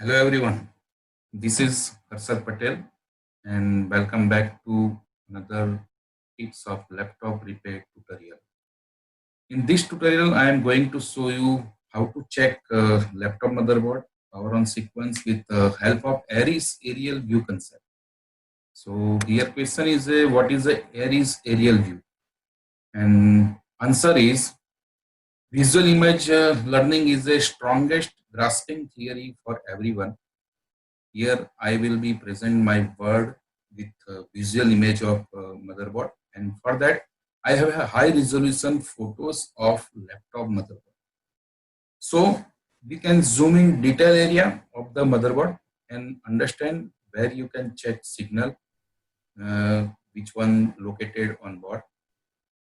Hello everyone, this is Harshad Patel and welcome back to another tips of laptop repair tutorial. In this tutorial, I am going to show you how to check laptop motherboard power on sequence with the help of Aries aerial view concept. So here question is what is the Aries aerial view? And answer is visual image learning is the strongest grasping theory for everyone. Here I will be present my word with visual image of motherboard, and for that I have a high resolution photos of laptop motherboard. So we can zoom in detail area of the motherboard and understand where you can check signal, which one located on board.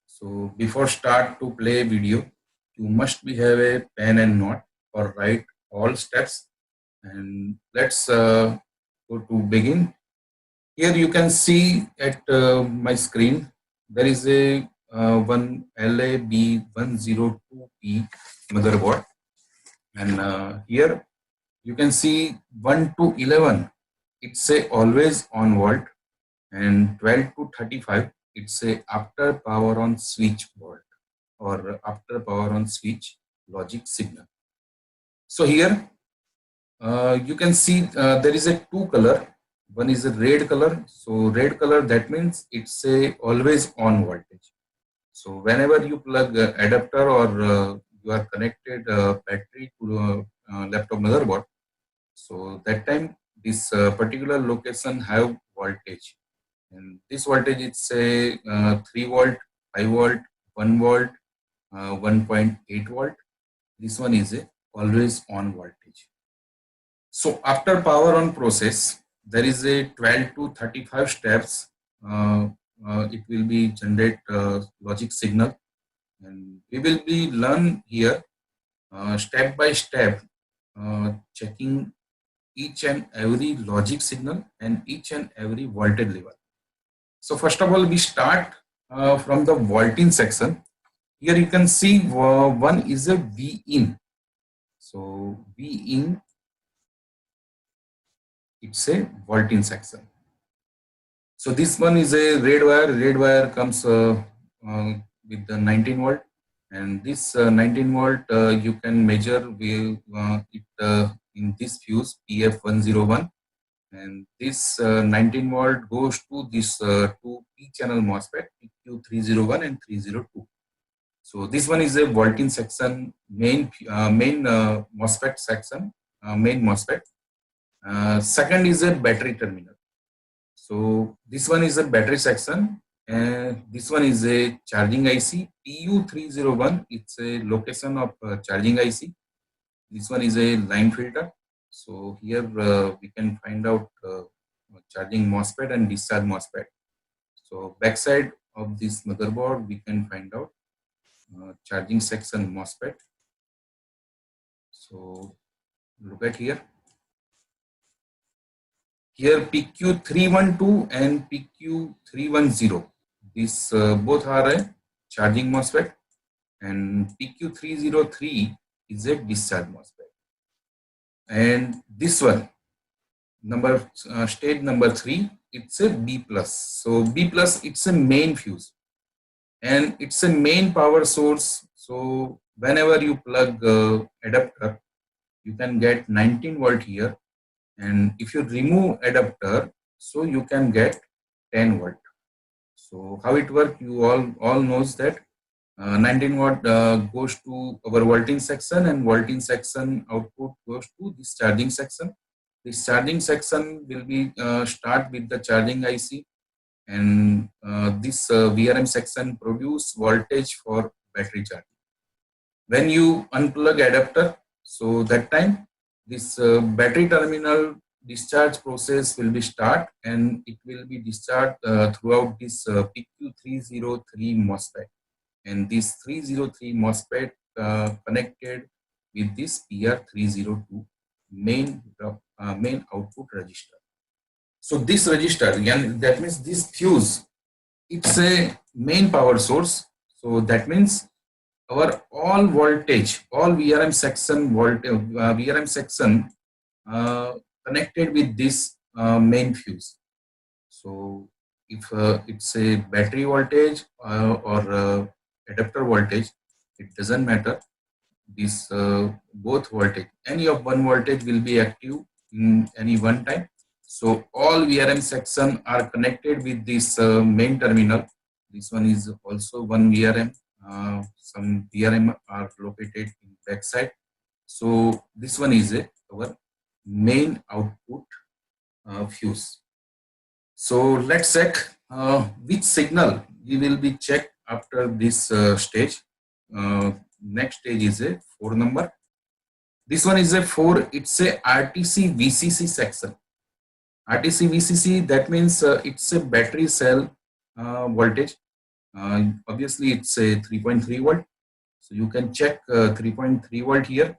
So before start to play video, you must be have a pen and note or write all steps. And let's go to begin. Here you can see at my screen, there is a one LAB102P motherboard, and here you can see 1 to 11. It's a always on volt, and 12 to 35. It's a after power on switch volt or after power on switch logic signal. So here you can see there is a two color. One is a red color. So red color, that means it's a always on voltage. So whenever you plug adapter or you are connected battery to laptop motherboard, so that time this particular location have voltage, and this voltage it's a 3 volt, 5 volt, 1 volt, 1.8 volt. This one is a always on voltage. So after power on process, there is a 12 to 35 steps. It will be generate logic signal, and we will be learn here step by step, checking each and every logic signal and each and every voltage level. So first of all, we start from the voltage section. Here you can see one is a V in. So V in, it's a voltage section. So this one is a red wire. Red wire comes with the 19 volt, and this 19 volt you can measure with it in this fuse PF101, and this 19 volt goes to this two P channel MOSFET PQ301 and 302. So this one is a voltage section, main MOSFET section, main MOSFET. Second is a battery terminal. So this one is a battery section, and this one is a charging IC PU301. It's a location of charging IC. This one is a line filter. So here we can find out charging MOSFET and discharge MOSFET. So backside of this motherboard we can find out charging section MOSFET. So look at here. Here PQ312 and PQ310, these both are a charging MOSFET, and PQ303 is a discharge MOSFET. And this one, stage number 3, it's a B+. So B+, it's a main fuse, and it's a main power source. So whenever you plug adapter, you can get 19 volt here. And if you remove adapter, so you can get 10 volt. So how it works, you all knows that 19 watt goes to our voltage section, and voltage section output goes to this charging section. This charging section will be start with the charging IC, and this VRM section produce voltage for battery charging. When you unplug adapter, so that time this battery terminal discharge process will be start, and it will be discharged throughout this PQ303 MOSFET, and this 303 MOSFET connected with this PR302 main output register. So this register, that means this fuse, it's a main power source. So that means our all voltage, all VRM section voltage, VRM section connected with this main fuse. So if it's a battery voltage or adapter voltage, it doesn't matter. This both voltage, any of one voltage will be active in any one time. So all VRM section are connected with this main terminal. This one is also one VRM. Some VRM are located in backside. So this one is our main output fuse. So let's check which signal we will be checked after this stage. Next stage is a 4 number. This one is a 4, it's a RTC VCC section. RTC VCC, that means it's a battery cell voltage. Obviously, it's a 3.3 volt. So you can check 3.3 volt here.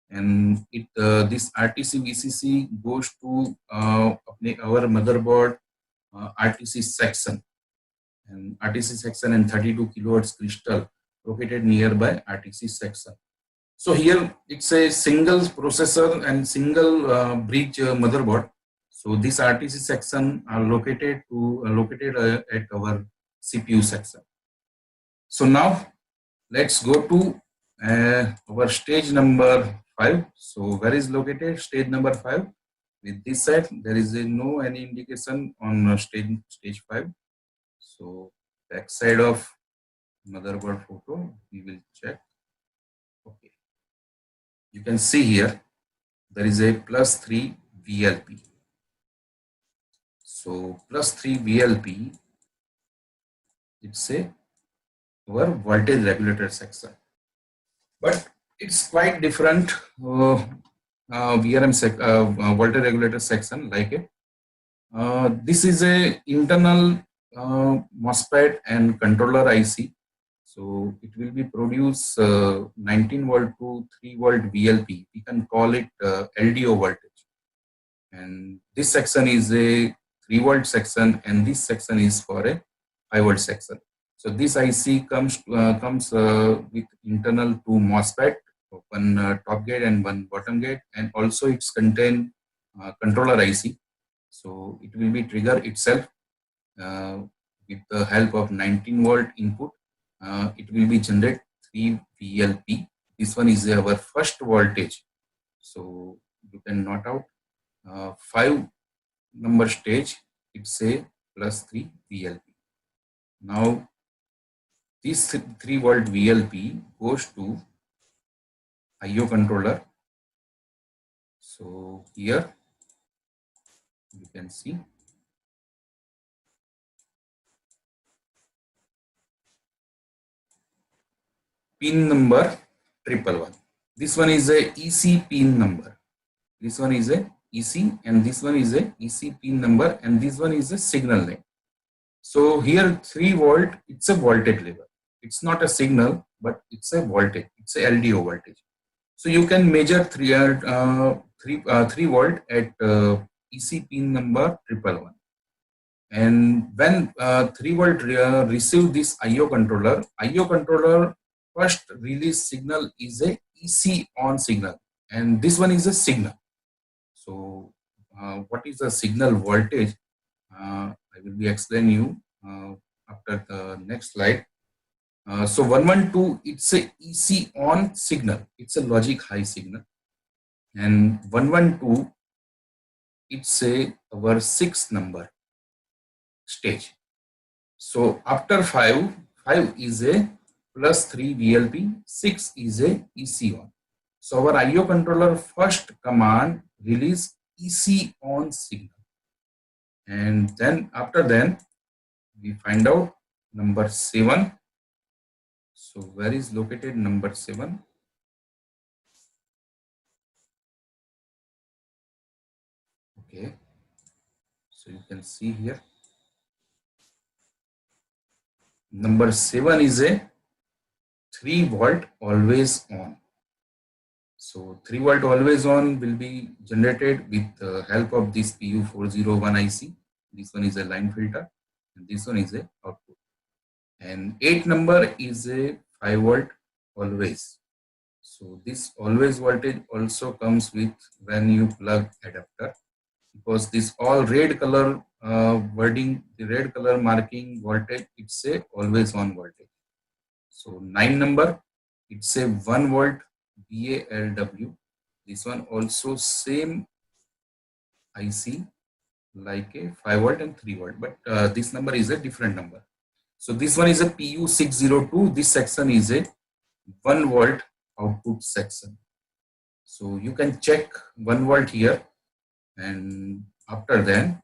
And this RTC VCC goes to our motherboard RTC section. And RTC section and 32 kilohertz crystal located nearby RTC section. So here it's a single processor and single bridge motherboard. So this RTC section are located at our CPU section. So now let's go to our stage number 5. So where is located stage number 5? With this side there is no any indication on stage 5. So back side of motherboard photo we will check. Okay, you can see here there is a +3 VLP. So +3 VLP, it's a our voltage regulator section, but it's quite different VRM voltage regulator section like it. This is a internal MOSFET and controller IC. So it will be produce 19 volt to 3 volt VLP. We can call it LDO voltage. And this section is a 3 volt section, and this section is for a 5 volt section. So this IC comes with internal two MOSFET, one top gate and one bottom gate, and also it's contain controller IC. So it will be trigger itself with the help of 19 volt input. It will be generate 3 VLP. This one is our first voltage. So you can note out 5 number stage, it's a +3 VLP. Now this 3 volt VLP goes to IO controller. So here you can see pin number 111. This one is a EC pin number. This one is a EC, and this one is a EC pin number, and this one is a signal name. So here 3 volt, it's a voltage level. It's not a signal, but it's a voltage. It's a LDO voltage. So you can measure 3 volt at EC pin number 111. And when 3 volt receive this IO controller first release signal is a EC on signal, and this one is a signal. So what is the signal voltage? I will be explaining you after the next slide. So 112, it's a EC on signal. It's a logic high signal. And 112, it's our 6th number stage. So after 5 is a +3 VLP, 6 is a EC on. So our IO controller first command release EC on signal. And then after then we find out number 7. So where is located number 7? Okay, so you can see here number 7 is a 3 volt always on. So 3 volt always on will be generated with the help of this PU401 IC. This one is a line filter, and this one is a output. And 8 number is a 5 volt always. So this always voltage also comes with when you plug adapter, because this all red color wording, the red color marking voltage, it's a always on voltage. So 9 number, it's a 1 volt BALW. This one also same IC like a 5 volt and 3 volt, but this number is a different number. So this one is a PU602. This section is a 1 volt output section. So you can check 1 volt here, and after then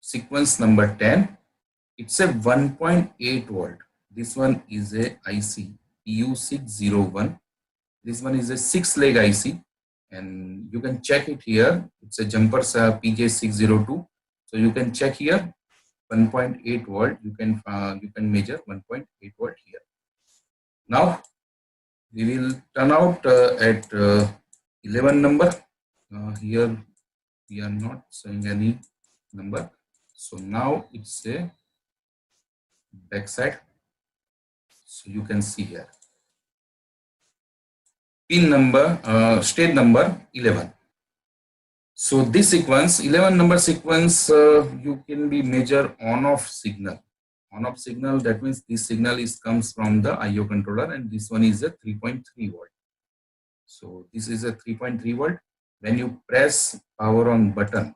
sequence number 10, it's a 1.8 volt. This one is a IC PU601. This one is a 6-leg IC, and you can check it here. It's a jumper PJ602. So you can check here 1.8 volt. You can measure 1.8 volt here. Now we will turn out at 11 number. Here we are not showing any number. So now it's a backside. So you can see here pin number, state number 11. So this sequence, 11 number sequence, you can be measure on-off signal. On-off signal, that means this signal comes from the IO controller, and this one is a 3.3 volt. So this is a 3.3 volt. When you press power on button,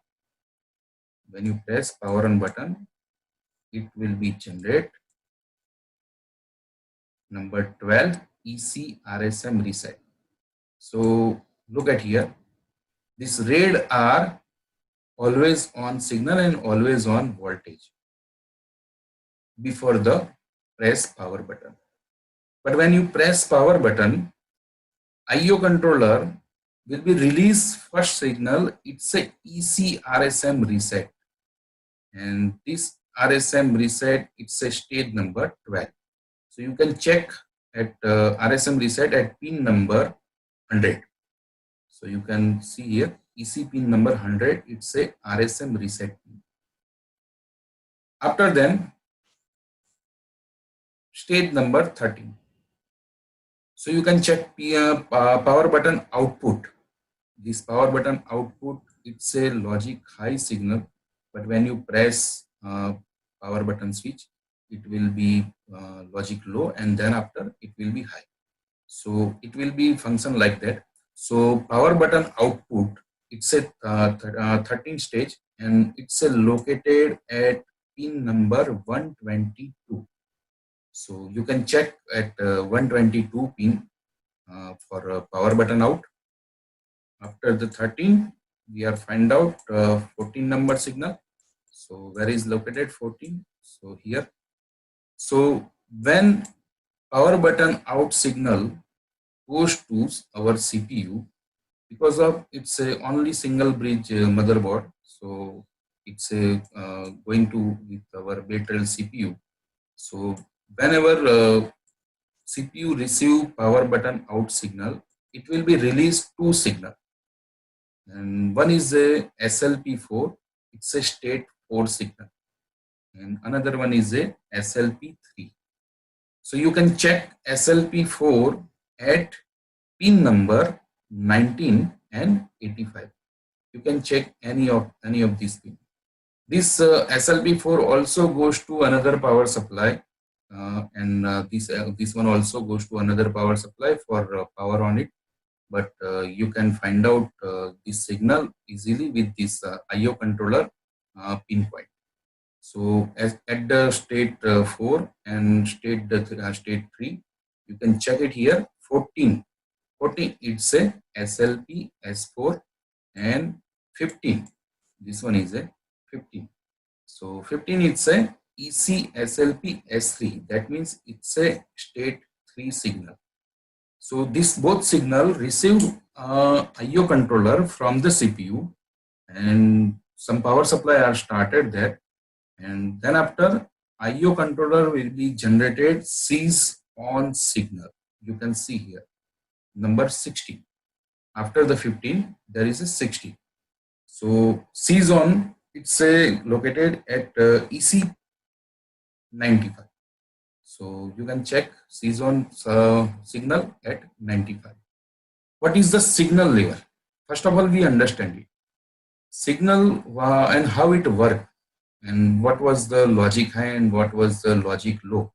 it will be generate number 12 EC RSM reset. So look at here, this red are always on signal and always on voltage before the press power button. But when you press power button, IO controller will be release first signal. It's a EC RSM reset, and this RSM reset, it's a state number 12. So you can check at RSM reset at pin number 100. So you can see here EC pin number 100, it's a RSM reset pin. After then state number 13. So you can check power button output. This power button output, it's a logic high signal, but when you press power button switch, it will be logic low, and then after it will be high. So it will be function like that. So power button output, it's a 13 stage, and it's located at pin number 122. So you can check at 122 pin for power button out. After the 13, we are find out 14 number signal. So where is located 14? So here. So when power button out signal goes to our CPU, because of it's a only single bridge motherboard, so it's going to with our Bay-Trail CPU. So whenever CPU receive power button out signal, it will be released two signal, and one is a SLP4, it's a state 4 signal, and another one is a SLP3. So you can check SLP4 at pin number 19 and 85. You can check any of these pins. This SLP4 also goes to another power supply, and this one also goes to another power supply for power on it. But you can find out this signal easily with this IO controller pinpoint. So at the state 4 and state 3, you can check it here. 14, it's a SLP S4, and 15, this one is a 15. So 15, it's a EC SLP S3. That means it's a state 3 signal. So this both signal received IO controller from the CPU, and some power supply are started there, and then after IO controller will be generated seize on signal. You can see here number 16. After the 15, there is a 16. So seize on, it's located at EC 95. So you can check sees on signal at 95. What is the signal level? First of all, we understand it. Signal and how it worked, and what was the logic high and what was the logic low.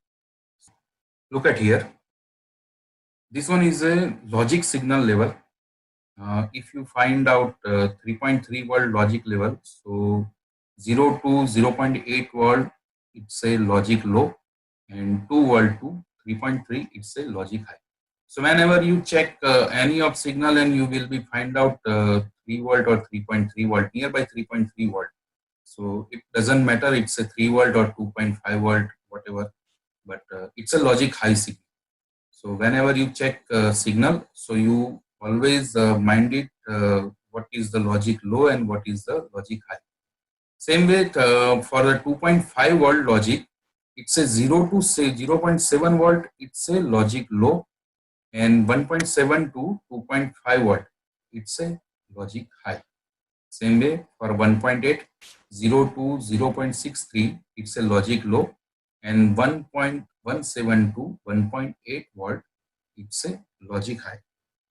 Look at here. This one is a logic signal level. If you find out 3.3 volt logic level, so 0 to 0.8 volt, it's a logic low, and 2 volt to 3.3, it's a logic high. So whenever you check any of signal, and you will be find out 3 volt or 3.3 volt, nearby 3.3 volt. So it doesn't matter, it's a 3 volt or 2.5 volt, whatever, but it's a logic high signal. So whenever you check signal, so you always mind it what is the logic low and what is the logic high. Same way for the 2.5 volt logic, it's a 0 to say 0.7 volt, it's a logic low, and 1.7 to 2.5 volt, it's a logic high. Same way for 1.8, 0 to 0.63, it's a logic low, and 1.17 to 1.8 volt, it's a logic high.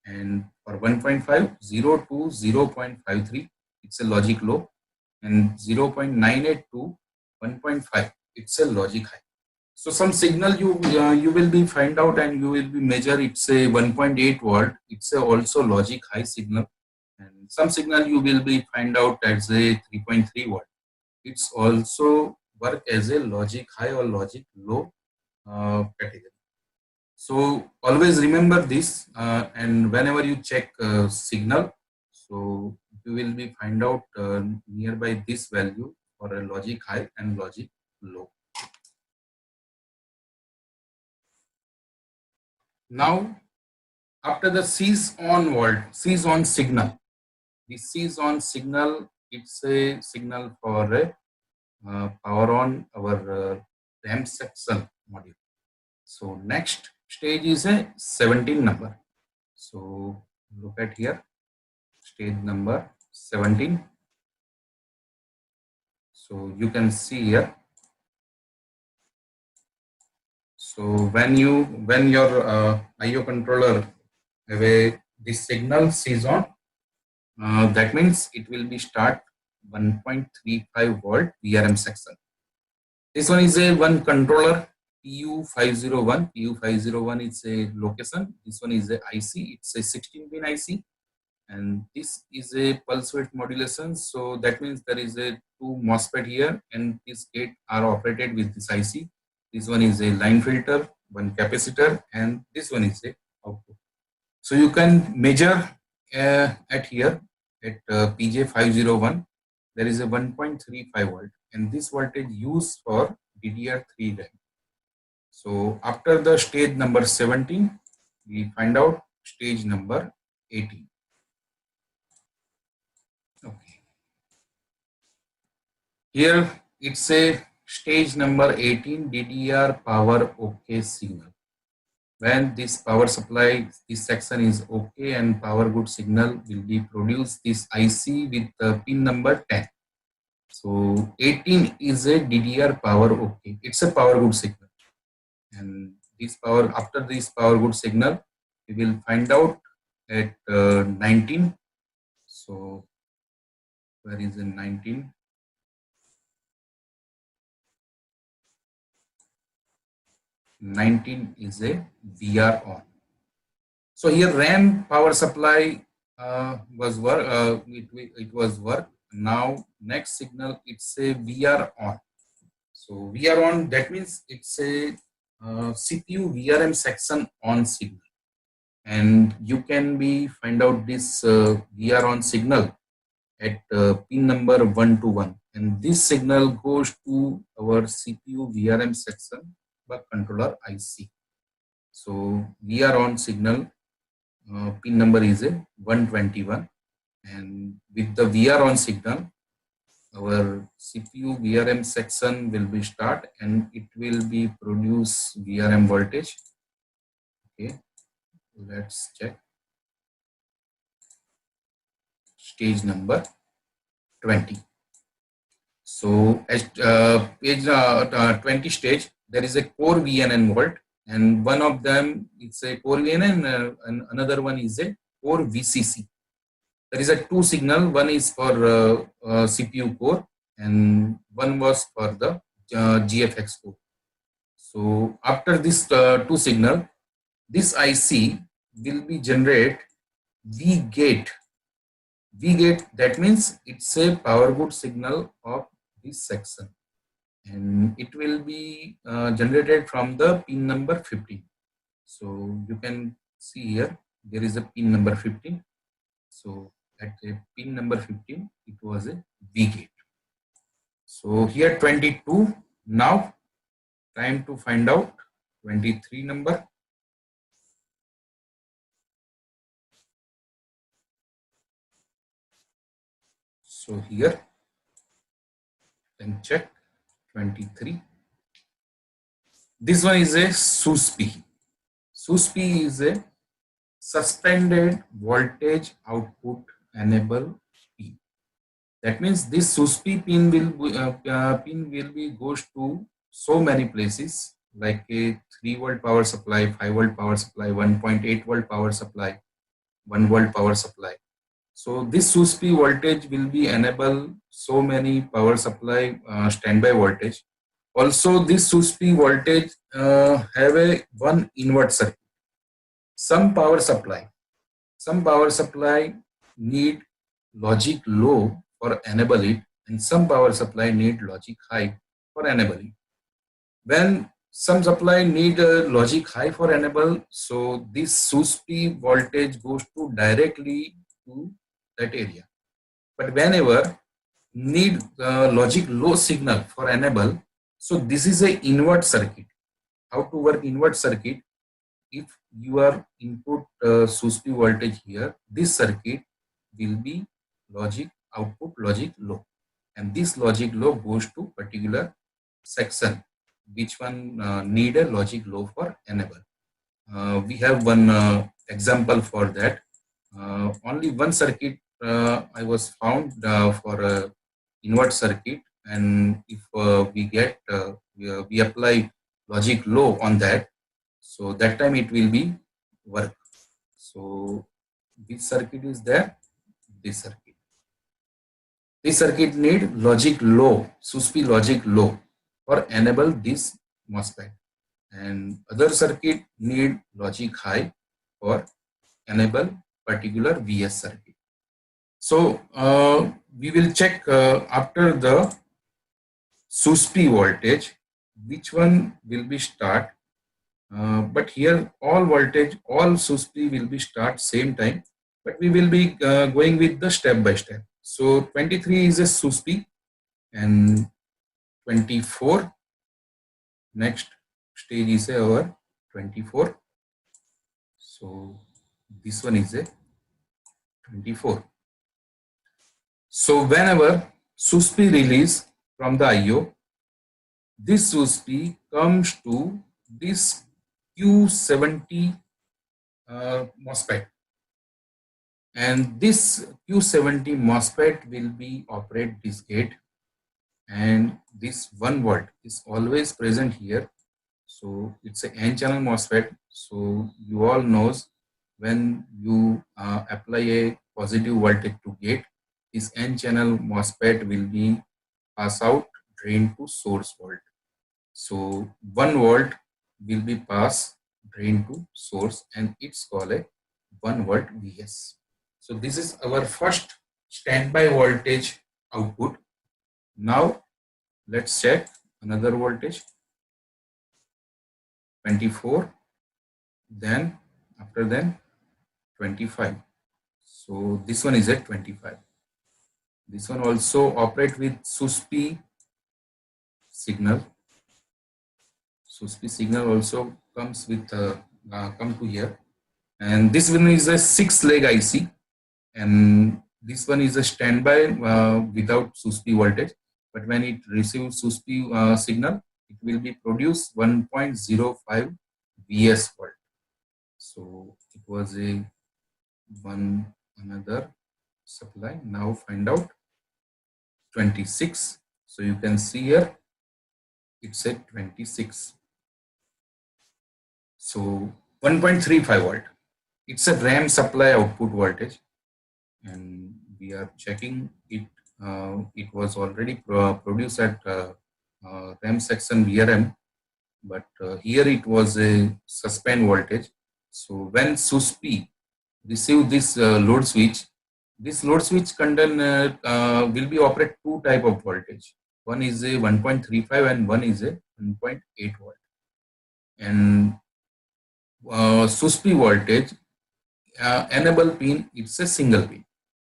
And for 1.5, 0 to 0.53, it's a logic low, and 0.98 to 1.5, it's a logic high. So some signal you will be find out, and you will be measure, it's a 1.8 volt, it's a also logic high signal, and some signal you will be find out as a 3.3 volt, it's also work as a logic high or logic low category. So always remember this, and whenever you check signal, so you will be find out nearby this value for a logic high and logic low. Now, after the cease on signal, the cease on signal, it's a signal for a power on our RAM section module. So next stage is a 17 number. So look at here, stage number 17. So you can see here. So when your IO controller have this signal sees on, that means it will be start 1.35 volt VRM section. This one is a one controller PU501. PU501 is a location. This one is a IC. It's a 16-pin IC, and this is a pulse width modulation. So that means there is a two MOSFET here, and these gate are operated with this IC. This one is a line filter, one capacitor, and this one is a output. So you can measure at here at PJ501. There is a 1.35 volt, and this voltage used for DDR3 RAM. So after the stage number 17, we find out stage number 18. Okay. Here it's a stage number 18 DDR power OK signal. When this power supply, this section is OK and power good signal will be produced, this IC with the pin number 10. So 18 is a DDR power OK. It's a power good signal. And this power, after this power good signal, we will find out at 19. So where is the 19? 19 is a VR on. So here RAM power supply was work. It was work. Now next signal, it's a VR on. So VR on, that means it's a CPU VRM section on signal, and you can be find out this VR on signal at pin number 1 to 1, and this signal goes to our CPU VRM section buck controller IC. So VR on signal pin number is a 121, and with the VR on signal, our CPU VRM section will be start, and it will be produce VRM voltage. Okay, let's check stage number 20. So at page 20 stage, there is a core VNN volt, and one of them is a core VNN, and another one is a core VCC. There is a two signal. One is for CPU core, and one was for the GFX core. So after this two signal, this IC will be generate V gate. V gate, that means it's a power good signal of this section, and it will be generated from the pin number 15. So you can see here there is a pin number 15. So at a pin number 15, it was a V gate. So here 22. Now time to find out 23 number. So here you can check 23. This one is a SUSP. SUSP is a suspended voltage output enable pin. That means this SUSP pin will be goes to so many places, like a 3 volt power supply, 5 volt power supply, 1.8 volt power supply, 1 volt power supply. So this SUSP voltage will be enable so many power supply standby voltage. Also, this SUSP voltage have a one invert circuit. Some power supply need logic low for enable it, and some power supply need logic high for enable it. When some supply need logic high for enable, so this SUSP voltage goes to directly to that area. But whenever need logic low signal for enable, so this is a invert circuit. How to work invert circuit? If you are input SUSP voltage here, this circuit will be logic output logic low, and this logic low goes to particular section which one need a logic low for enable. We have one example for that. Only one circuit I was found for a invert circuit, and if we apply logic low on that, so that time it will be work. So which circuit is there? This circuit. This circuit need logic low, SUSP logic low for enable this MOSFET, and other circuit need logic high for enable particular VS circuit. So we will check after the SUSP voltage which one will be start. But here all voltage, all SUSP will be start same time, but we will be going with the step by step. So 23 is a SUSP, and 24 next stage is our 24. So this one is a 24. So whenever SUSP release from the IO, this SUSP comes to this Q70 MOSFET, and this Q70 MOSFET will be operate this gate, and this 1 volt is always present here. So it's an N-channel MOSFET. So you all knows when you apply a positive voltage to gate, this N-channel MOSFET will be pass out drain to source volt. So 1 volt will be pass drain to source, and it's called a 1 volt VS. So this is our first standby voltage output. Now let's check another voltage, 24, then after then 25. So this one is at 25. This one also operate with SUSP signal. SUSP signal also comes with come to here, and this one is a 6-leg IC, and this one is a standby without SUSP voltage. But when it receives SUSP signal, it will be produce 1.05 VS volt. So it was a another supply. Now find out 26. So you can see here it's at 26. So 1.35 volt, it's a RAM supply output voltage, and we are checking it. It was already produced at RAM section VRM, but here it was a suspend voltage. So when SUSPI receive this load switch, this load switch contain will be operate two type of voltage. One is a 1.35 and one is a 1.8 volt. And SUSPI voltage enable pin, it's a single pin.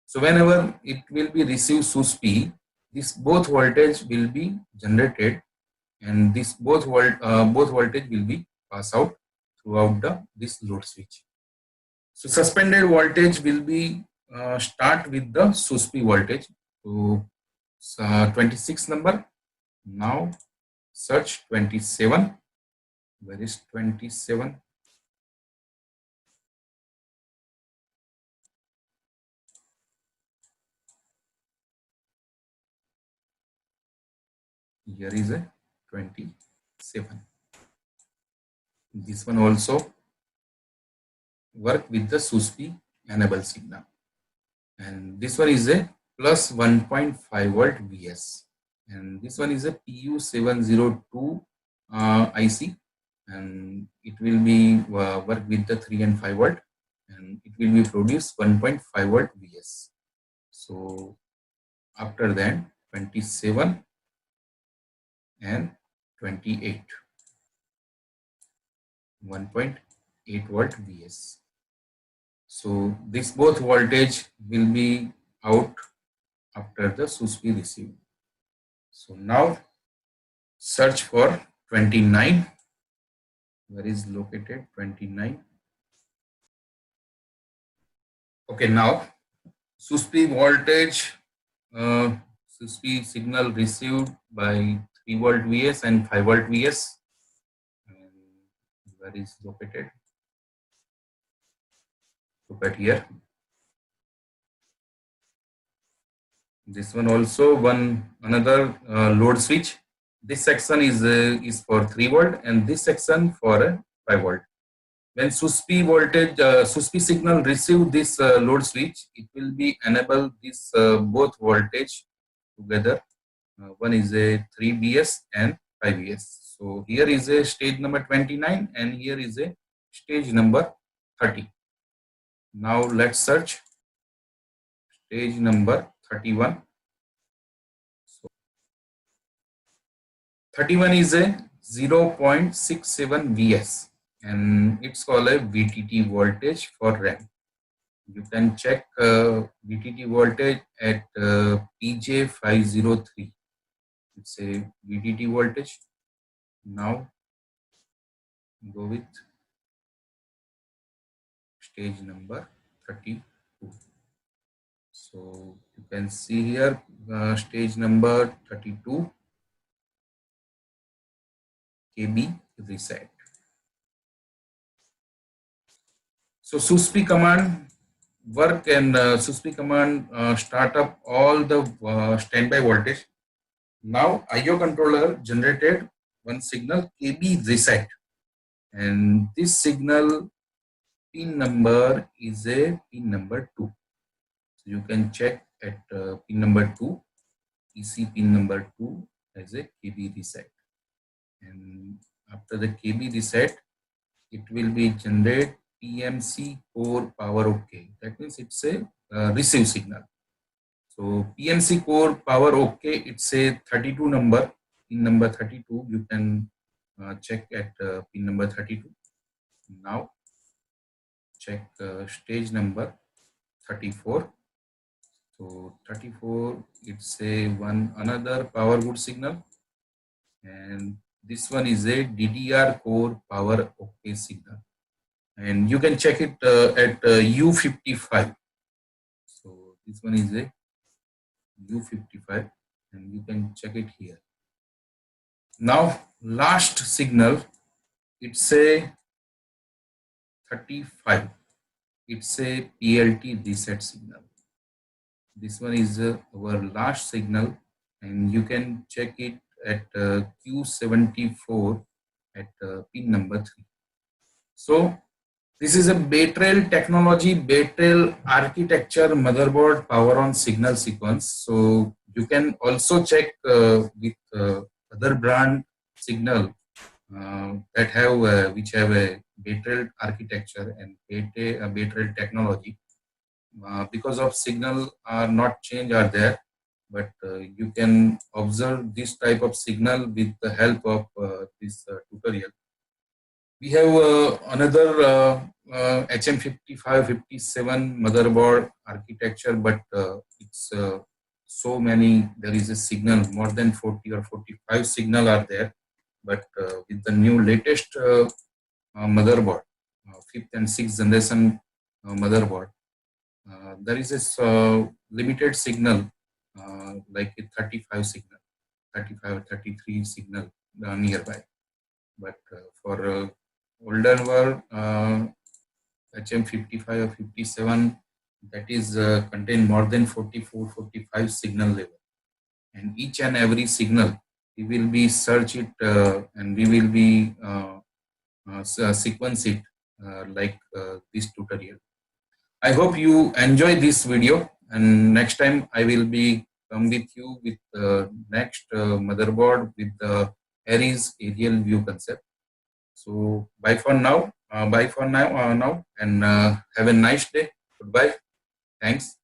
So whenever it will be receive SUSPI, this both voltage will be generated, and this both voltage will be pass out throughout this load switch. So suspended voltage will be start with the SUSPI voltage. So 26 number. Now search 27. Where is 27? Here is a 27. This one also work with the SUSPI enable signal. And this one is a plus 1.5 volt VS. And this one is a PU702 IC, and it will be work with the 3 and 5 volt, and it will be produce 1.5 volt VS. So after that 27 and 28, 1.8 volt VS. So this both voltage will be out after the SUSPI receive. So now search for 29. Where is located 29? Okay, now SUSPI voltage, SUSPI signal received by 3 volt VS and 5 volt VS. And where is located? Look at here. This one also another load switch. This section is for 3 volt and this section for 5 volt. When SUSPI voltage, SUSPI signal receive this load switch, it will be enable this both voltage together. One is a 3 BS and 5 BS. So here is a stage number 29 and here is a stage number 30. Now let's search stage number 31. So 31 is a 0.67 VS and it's called a VTT voltage for RAM. You can check VTT voltage at PJ503. It's a VTT voltage. Now go with stage number 32. So you can see here stage number 32 KB reset. So SUSPI command work and SUSPI command start up all the standby voltage. Now IO controller generated one signal KB reset, and this signal pin number is a pin number 2. So you can check at pin number 2, EC pin number 2 as a KB reset. And after the KB reset, it will be generate PMC core power OK. That means it's a receive signal. So PMC core power OK, it's a 32 number, pin number 32. You can check at pin number 32. Now check stage number 34. So 34, it's a another power good signal, and this one is a DDR core power OK signal, and you can check it at U55. So this one is a U55, and you can check it here. Now last signal, it's a 35. It's a PLT reset signal. This one is our last signal, and you can check it at Q74 at pin number 3. So this is a Bay Trail technology, Bay Trail architecture motherboard power on signal sequence. So you can also check with other brand signal that have which have a Bay Trail architecture and Bay Trail technology. Because of signal are not change are there, but you can observe this type of signal with the help of this tutorial. We have another HM5557 motherboard architecture, but it's so many. There is a signal more than 40 or 45 signal are there, but with the new latest motherboard, fifth and sixth generation motherboard, there is a limited signal, like a 35 signal, 35 or 33 signal nearby. But for older one, HM55 or 57, that is contain more than 44, 45 signal level. And each and every signal, we will be search it and we will be sequence it like this tutorial. I hope you enjoy this video, and next time I will be come with you with the next motherboard with the Aries aerial view concept. So bye for now. Bye for now, and have a nice day. Goodbye. Thanks.